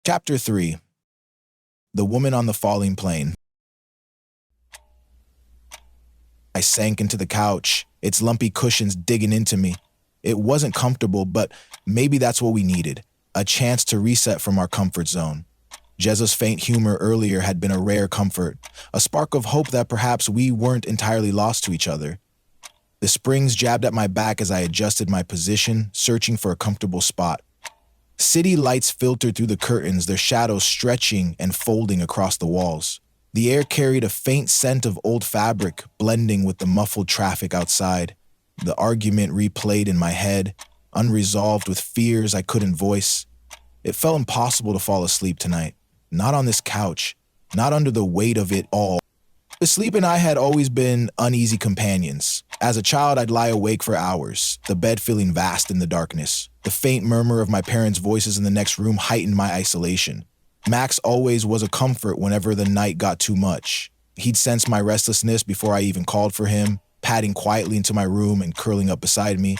Chapter 3. The Woman on the Falling Plane. I sank into the couch, its lumpy cushions digging into me. It wasn't comfortable, but maybe that's what we needed, a chance to reset from our comfort zone. Jezza's faint humor earlier had been a rare comfort, a spark of hope that perhaps we weren't entirely lost to each other. The springs jabbed at my back as I adjusted my position, searching for a comfortable spot. City lights filtered through the curtains, their shadows stretching and folding across the walls. The air carried a faint scent of old fabric, blending with the muffled traffic outside. The argument replayed in my head, unresolved with fears I couldn't voice. It felt impossible to fall asleep tonight. Not on this couch, not under the weight of it all. The sleep and I had always been uneasy companions. As a child, I'd lie awake for hours, the bed feeling vast in the darkness. The faint murmur of my parents' voices in the next room heightened my isolation. Max always was a comfort whenever the night got too much. He'd sense my restlessness before I even called for him, padding quietly into my room and curling up beside me.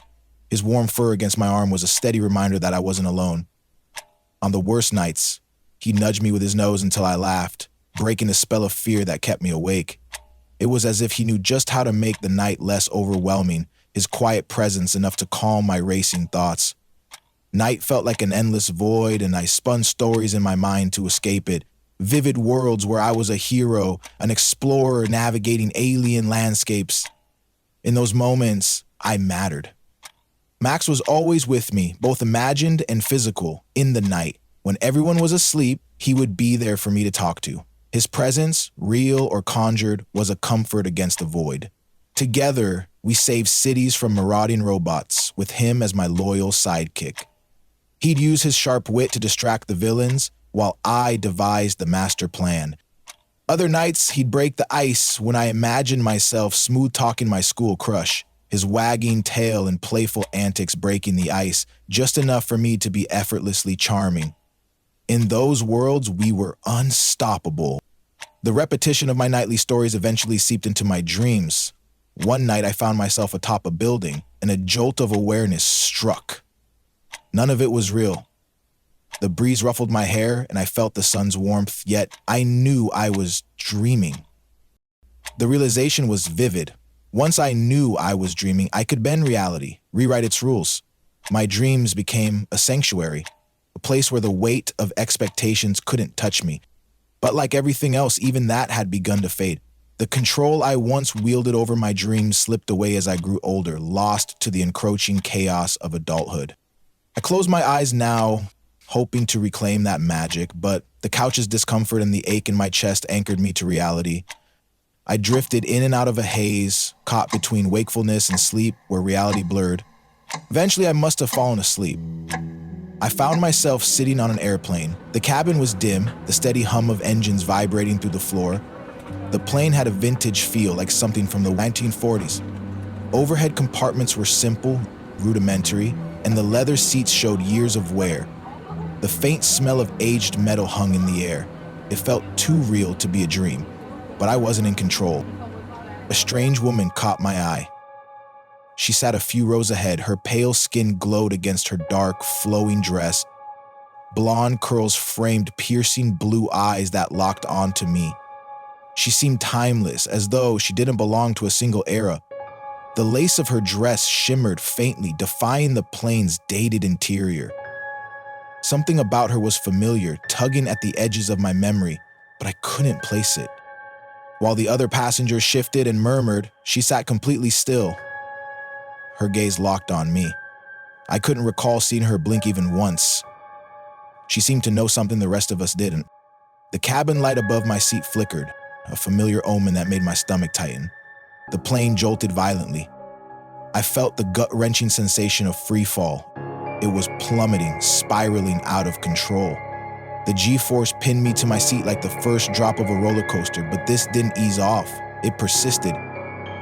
His warm fur against my arm was a steady reminder that I wasn't alone. On the worst nights, he'd nudge me with his nose until I laughed, breaking the spell of fear that kept me awake. It was as if he knew just how to make the night less overwhelming, his quiet presence enough to calm my racing thoughts. Night felt like an endless void, and I spun stories in my mind to escape it. Vivid worlds where I was a hero, an explorer navigating alien landscapes. In those moments, I mattered. Max was always with me, both imagined and physical, in the night. When everyone was asleep, he would be there for me to talk to. His presence, real or conjured, was a comfort against the void. Together, we saved cities from marauding robots, with him as my loyal sidekick. He'd use his sharp wit to distract the villains, while I devised the master plan. Other nights, he'd break the ice when I imagined myself smooth-talking my school crush, his wagging tail and playful antics breaking the ice, just enough for me to be effortlessly charming. In those worlds, we were unstoppable. The repetition of my nightly stories eventually seeped into my dreams. One night, I found myself atop a building, and a jolt of awareness struck. None of it was real. The breeze ruffled my hair, and I felt the sun's warmth, yet I knew I was dreaming. The realization was vivid. Once I knew I was dreaming, I could bend reality, rewrite its rules. My dreams became a sanctuary, a place where the weight of expectations couldn't touch me. But like everything else, even that had begun to fade. The control I once wielded over my dreams slipped away as I grew older, lost to the encroaching chaos of adulthood. I closed my eyes now, hoping to reclaim that magic, but the couch's discomfort and the ache in my chest anchored me to reality. I drifted in and out of a haze, caught between wakefulness and sleep where reality blurred. Eventually, I must have fallen asleep. I found myself sitting on an airplane. The cabin was dim, the steady hum of engines vibrating through the floor. The plane had a vintage feel, like something from the 1940s. Overhead compartments were simple, rudimentary, and the leather seats showed years of wear. The faint smell of aged metal hung in the air. It felt too real to be a dream, but I wasn't in control. A strange woman caught my eye. She sat a few rows ahead. Her pale skin glowed against her dark, flowing dress. Blonde curls framed piercing blue eyes that locked onto me. She seemed timeless, as though she didn't belong to a single era. The lace of her dress shimmered faintly, defying the plane's dated interior. Something about her was familiar, tugging at the edges of my memory, but I couldn't place it. While the other passengers shifted and murmured, she sat completely still. Her gaze locked on me. I couldn't recall seeing her blink even once. She seemed to know something the rest of us didn't. The cabin light above my seat flickered, a familiar omen that made my stomach tighten. The plane jolted violently. I felt the gut-wrenching sensation of free fall. It was plummeting, spiraling out of control. The G-force pinned me to my seat like the first drop of a roller coaster, but this didn't ease off. It persisted.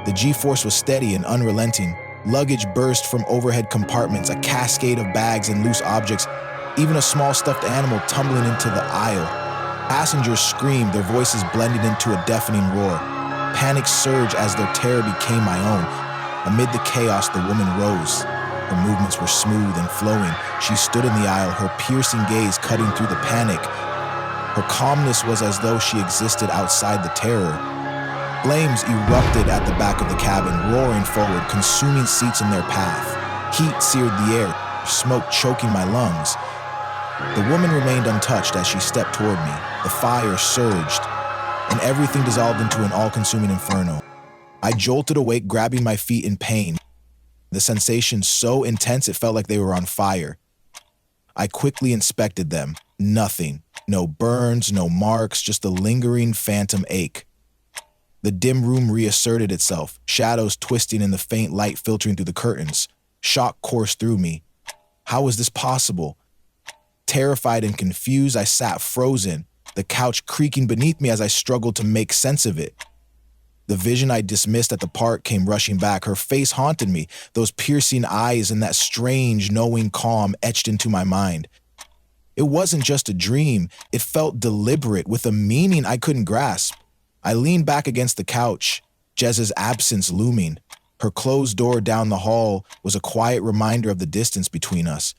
The G-force was steady and unrelenting. Luggage burst from overhead compartments, a cascade of bags and loose objects, even a small stuffed animal tumbling into the aisle. Passengers screamed, their voices blended into a deafening roar. Panic surged as their terror became my own. Amid the chaos, the woman rose. Her movements were smooth and flowing. She stood in the aisle, her piercing gaze cutting through the panic. Her calmness was as though she existed outside the terror. Flames erupted at the back of the cabin, roaring forward, consuming seats in their path. Heat seared the air, smoke choking my lungs. The woman remained untouched as she stepped toward me. The fire surged, and everything dissolved into an all-consuming inferno. I jolted awake, grabbing my feet in pain. The sensation so intense it felt like they were on fire. I quickly inspected them. Nothing. No burns, no marks, just a lingering phantom ache. The dim room reasserted itself, shadows twisting in the faint light filtering through the curtains. Shock coursed through me. How was this possible? Terrified and confused, I sat frozen, the couch creaking beneath me as I struggled to make sense of it. The vision I dismissed at the park came rushing back. Her face haunted me, those piercing eyes and that strange, knowing calm etched into my mind. It wasn't just a dream. It felt deliberate, with a meaning I couldn't grasp. I leaned back against the couch, Jez's absence looming. Her closed door down the hall was a quiet reminder of the distance between us.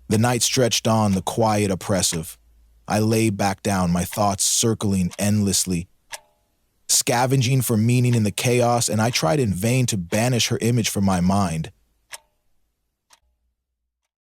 The night stretched on, the quiet oppressive. I lay back down, my thoughts circling endlessly, scavenging for meaning in the chaos, and I tried in vain to banish her image from my mind.